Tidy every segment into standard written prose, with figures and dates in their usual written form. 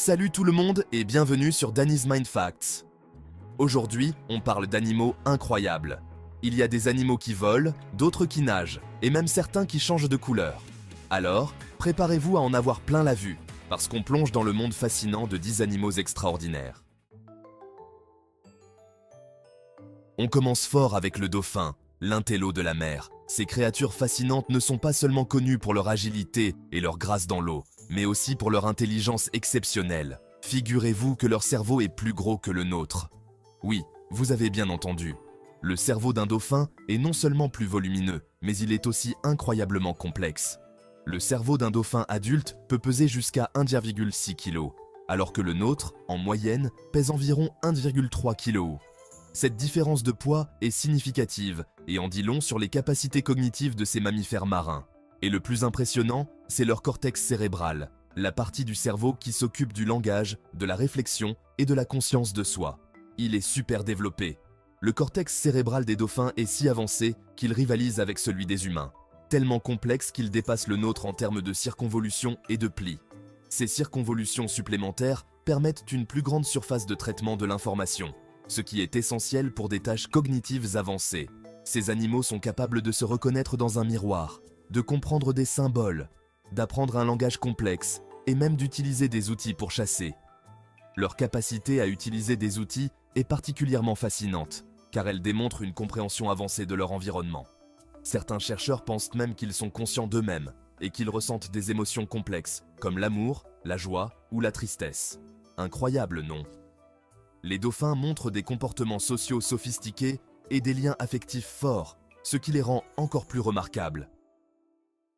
Salut tout le monde et bienvenue sur Danny's Mind Facts. Aujourd'hui, on parle d'animaux incroyables. Il y a des animaux qui volent, d'autres qui nagent, et même certains qui changent de couleur. Alors, préparez-vous à en avoir plein la vue, parce qu'on plonge dans le monde fascinant de 10 animaux extraordinaires. On commence fort avec le dauphin, l'intello de la mer. Ces créatures fascinantes ne sont pas seulement connues pour leur agilité et leur grâce dans l'eau, mais aussi pour leur intelligence exceptionnelle. Figurez-vous que leur cerveau est plus gros que le nôtre. Oui, vous avez bien entendu. Le cerveau d'un dauphin est non seulement plus volumineux, mais il est aussi incroyablement complexe. Le cerveau d'un dauphin adulte peut peser jusqu'à 1,6 kg, alors que le nôtre, en moyenne, pèse environ 1,3 kg. Cette différence de poids est significative et en dit long sur les capacités cognitives de ces mammifères marins. Et le plus impressionnant, c'est leur cortex cérébral, la partie du cerveau qui s'occupe du langage, de la réflexion et de la conscience de soi. Il est super développé. Le cortex cérébral des dauphins est si avancé qu'il rivalise avec celui des humains, tellement complexe qu'il dépasse le nôtre en termes de circonvolution et de plis. Ces circonvolutions supplémentaires permettent une plus grande surface de traitement de l'information, ce qui est essentiel pour des tâches cognitives avancées. Ces animaux sont capables de se reconnaître dans un miroir, de comprendre des symboles, d'apprendre un langage complexe et même d'utiliser des outils pour chasser. Leur capacité à utiliser des outils est particulièrement fascinante, car elle démontre une compréhension avancée de leur environnement. Certains chercheurs pensent même qu'ils sont conscients d'eux-mêmes et qu'ils ressentent des émotions complexes, comme l'amour, la joie ou la tristesse. Incroyable, non ? Les dauphins montrent des comportements sociaux sophistiqués et des liens affectifs forts, ce qui les rend encore plus remarquables.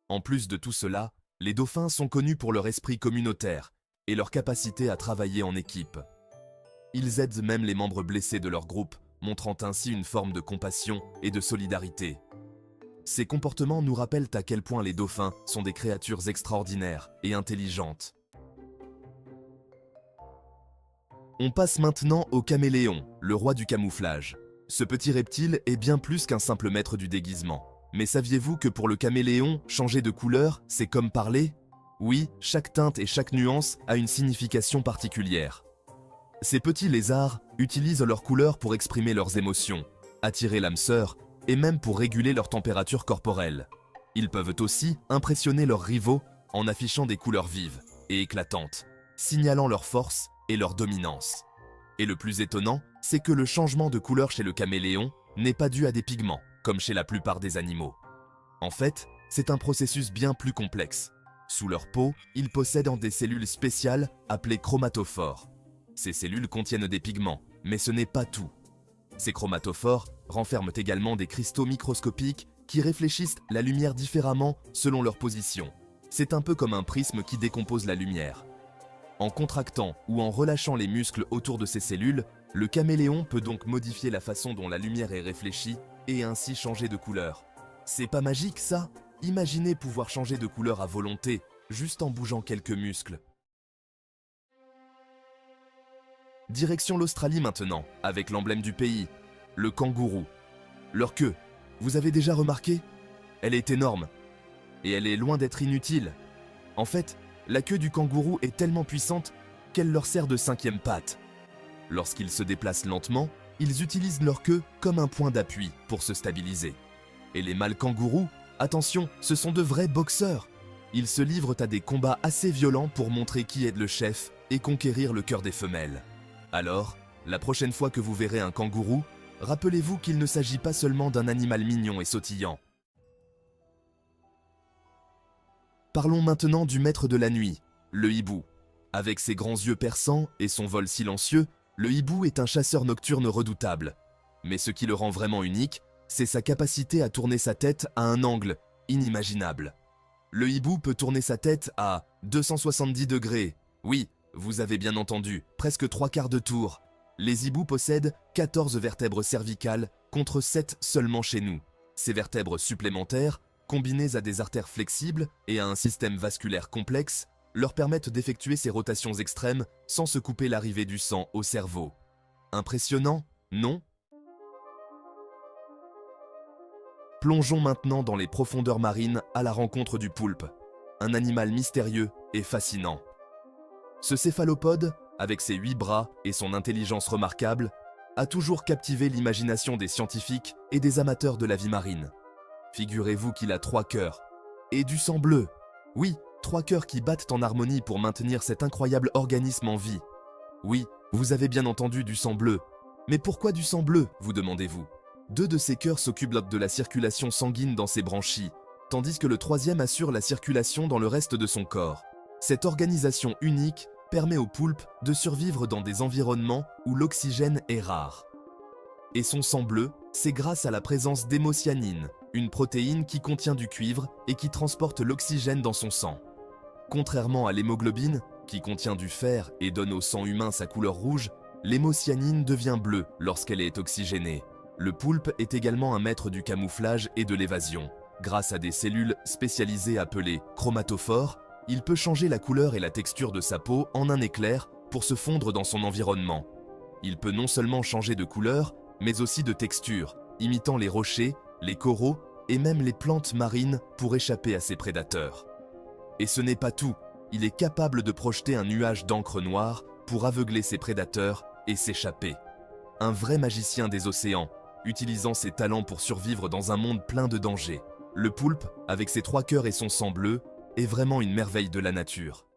En plus de tout cela, les dauphins sont connus pour leur esprit communautaire et leur capacité à travailler en équipe. Ils aident même les membres blessés de leur groupe, montrant ainsi une forme de compassion et de solidarité. Ces comportements nous rappellent à quel point les dauphins sont des créatures extraordinaires et intelligentes. On passe maintenant au caméléon, le roi du camouflage. Ce petit reptile est bien plus qu'un simple maître du déguisement. Mais saviez-vous que pour le caméléon, changer de couleur, c'est comme parler ? Oui, chaque teinte et chaque nuance a une signification particulière. Ces petits lézards utilisent leur couleur pour exprimer leurs émotions, attirer l'âme sœur et même pour réguler leur température corporelle. Ils peuvent aussi impressionner leurs rivaux en affichant des couleurs vives et éclatantes, signalant leur force et leur dominance. Et le plus étonnant, c'est que le changement de couleur chez le caméléon n'est pas dû à des pigments, comme chez la plupart des animaux. En fait, c'est un processus bien plus complexe. Sous leur peau, ils possèdent des cellules spéciales appelées chromatophores. Ces cellules contiennent des pigments, mais ce n'est pas tout. Ces chromatophores renferment également des cristaux microscopiques qui réfléchissent la lumière différemment selon leur position. C'est un peu comme un prisme qui décompose la lumière. En contractant ou en relâchant les muscles autour de ces cellules, le caméléon peut donc modifier la façon dont la lumière est réfléchie et ainsi changer de couleur. C'est pas magique ça ? Imaginez pouvoir changer de couleur à volonté, juste en bougeant quelques muscles. Direction l'Australie maintenant, avec l'emblème du pays, le kangourou. Leur queue, vous avez déjà remarqué ? Elle est énorme. Et elle est loin d'être inutile. En fait, la queue du kangourou est tellement puissante qu'elle leur sert de cinquième patte. Lorsqu'ils se déplacent lentement, ils utilisent leur queue comme un point d'appui pour se stabiliser. Et les mâles kangourous, attention, ce sont de vrais boxeurs. Ils se livrent à des combats assez violents pour montrer qui est le chef et conquérir le cœur des femelles. Alors, la prochaine fois que vous verrez un kangourou, rappelez-vous qu'il ne s'agit pas seulement d'un animal mignon et sautillant. Parlons maintenant du maître de la nuit, le hibou. Avec ses grands yeux perçants et son vol silencieux, le hibou est un chasseur nocturne redoutable. Mais ce qui le rend vraiment unique, c'est sa capacité à tourner sa tête à un angle inimaginable. Le hibou peut tourner sa tête à 270 degrés. Oui, vous avez bien entendu, presque 3/4 de tour. Les hiboux possèdent 14 vertèbres cervicales contre 7 seulement chez nous. Ces vertèbres supplémentaires, combinées à des artères flexibles et à un système vasculaire complexe, leur permettent d'effectuer ces rotations extrêmes sans se couper l'arrivée du sang au cerveau. Impressionnant, non ? Plongeons maintenant dans les profondeurs marines à la rencontre du poulpe, un animal mystérieux et fascinant. Ce céphalopode, avec ses 8 bras et son intelligence remarquable, a toujours captivé l'imagination des scientifiques et des amateurs de la vie marine. Figurez-vous qu'il a 3 cœurs. Et du sang bleu. Oui, 3 cœurs qui battent en harmonie pour maintenir cet incroyable organisme en vie. Oui, vous avez bien entendu du sang bleu. Mais pourquoi du sang bleu, vous demandez-vous? 2 de ces cœurs s'occupent de la circulation sanguine dans ses branchies, tandis que le 3e assure la circulation dans le reste de son corps. Cette organisation unique permet aux poulpes de survivre dans des environnements où l'oxygène est rare. Et son sang bleu, c'est grâce à la présence d'hémocyanine, une protéine qui contient du cuivre et qui transporte l'oxygène dans son sang. Contrairement à l'hémoglobine, qui contient du fer et donne au sang humain sa couleur rouge, l'hémocyanine devient bleue lorsqu'elle est oxygénée. Le poulpe est également un maître du camouflage et de l'évasion. Grâce à des cellules spécialisées appelées chromatophores, il peut changer la couleur et la texture de sa peau en un éclair pour se fondre dans son environnement. Il peut non seulement changer de couleur, mais aussi de texture, imitant les rochers, les coraux et même les plantes marines pour échapper à ses prédateurs. Et ce n'est pas tout, il est capable de projeter un nuage d'encre noire pour aveugler ses prédateurs et s'échapper. Un vrai magicien des océans, utilisant ses talents pour survivre dans un monde plein de dangers. Le poulpe, avec ses 3 cœurs et son sang bleu, est vraiment une merveille de la nature.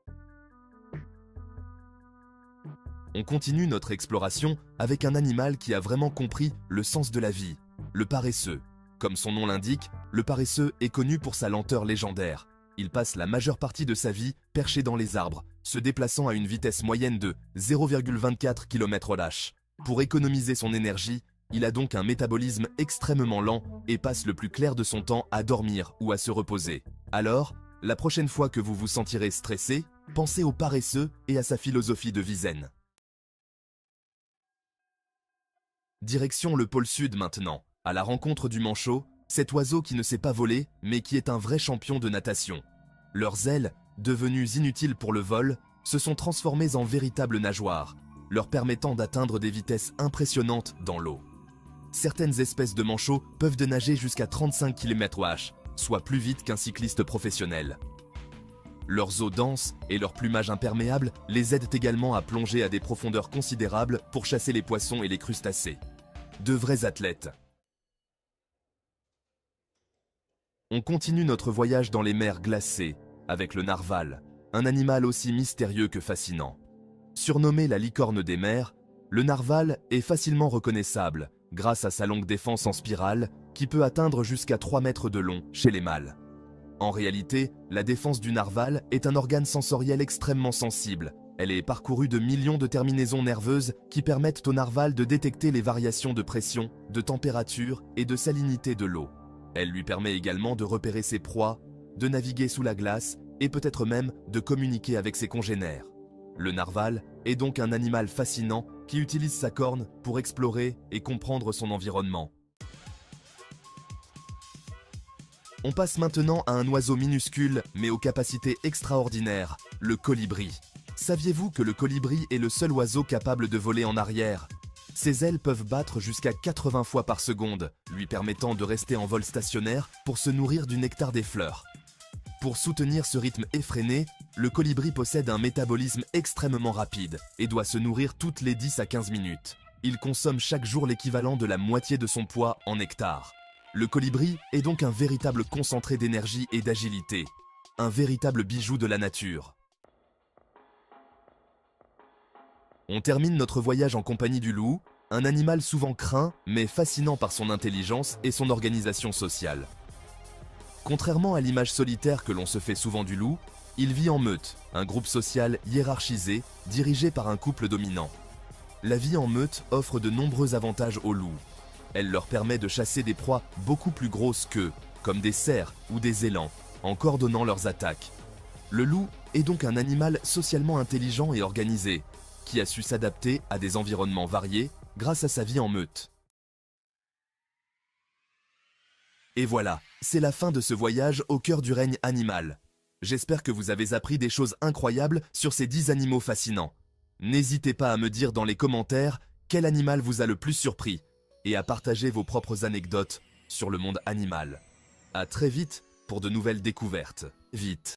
On continue notre exploration avec un animal qui a vraiment compris le sens de la vie, le paresseux. Comme son nom l'indique, le paresseux est connu pour sa lenteur légendaire. Il passe la majeure partie de sa vie perché dans les arbres, se déplaçant à une vitesse moyenne de 0,24 km/h. Pour économiser son énergie, il a donc un métabolisme extrêmement lent et passe le plus clair de son temps à dormir ou à se reposer. Alors, la prochaine fois que vous vous sentirez stressé, pensez au paresseux et à sa philosophie de vie zen. Direction le pôle sud maintenant, à la rencontre du manchot, cet oiseau qui ne sait pas voler, mais qui est un vrai champion de natation. Leurs ailes, devenues inutiles pour le vol, se sont transformées en véritables nageoires, leur permettant d'atteindre des vitesses impressionnantes dans l'eau. Certaines espèces de manchots peuvent nager jusqu'à 35 km/h, soit plus vite qu'un cycliste professionnel. Leurs os denses et leur plumage imperméable les aident également à plonger à des profondeurs considérables pour chasser les poissons et les crustacés. De vrais athlètes. On continue notre voyage dans les mers glacées avec le narwal, un animal aussi mystérieux que fascinant. Surnommé la licorne des mers, le narwal est facilement reconnaissable grâce à sa longue défense en spirale qui peut atteindre jusqu'à 3 mètres de long chez les mâles. En réalité, la défense du narwal est un organe sensoriel extrêmement sensible. Elle est parcourue de millions de terminaisons nerveuses qui permettent au narwal de détecter les variations de pression, de température et de salinité de l'eau. Elle lui permet également de repérer ses proies, de naviguer sous la glace et peut-être même de communiquer avec ses congénères. Le narwal est donc un animal fascinant qui utilise sa corne pour explorer et comprendre son environnement. On passe maintenant à un oiseau minuscule mais aux capacités extraordinaires, le colibri. Saviez-vous que le colibri est le seul oiseau capable de voler en arrière? Ses ailes peuvent battre jusqu'à 80 fois par seconde, lui permettant de rester en vol stationnaire pour se nourrir du nectar des fleurs. Pour soutenir ce rythme effréné, le colibri possède un métabolisme extrêmement rapide et doit se nourrir toutes les 10 à 15 minutes. Il consomme chaque jour l'équivalent de la moitié de son poids en nectar. Le colibri est donc un véritable concentré d'énergie et d'agilité, un véritable bijou de la nature. On termine notre voyage en compagnie du loup, un animal souvent craint mais fascinant par son intelligence et son organisation sociale. Contrairement à l'image solitaire que l'on se fait souvent du loup, il vit en meute, un groupe social hiérarchisé dirigé par un couple dominant. La vie en meute offre de nombreux avantages aux loups. Elle leur permet de chasser des proies beaucoup plus grosses qu'eux, comme des cerfs ou des élans, en coordonnant leurs attaques. Le loup est donc un animal socialement intelligent et organisé, qui a su s'adapter à des environnements variés grâce à sa vie en meute. Et voilà, c'est la fin de ce voyage au cœur du règne animal. J'espère que vous avez appris des choses incroyables sur ces 10 animaux fascinants. N'hésitez pas à me dire dans les commentaires quel animal vous a le plus surpris et à partager vos propres anecdotes sur le monde animal. À très vite pour de nouvelles découvertes. Vite.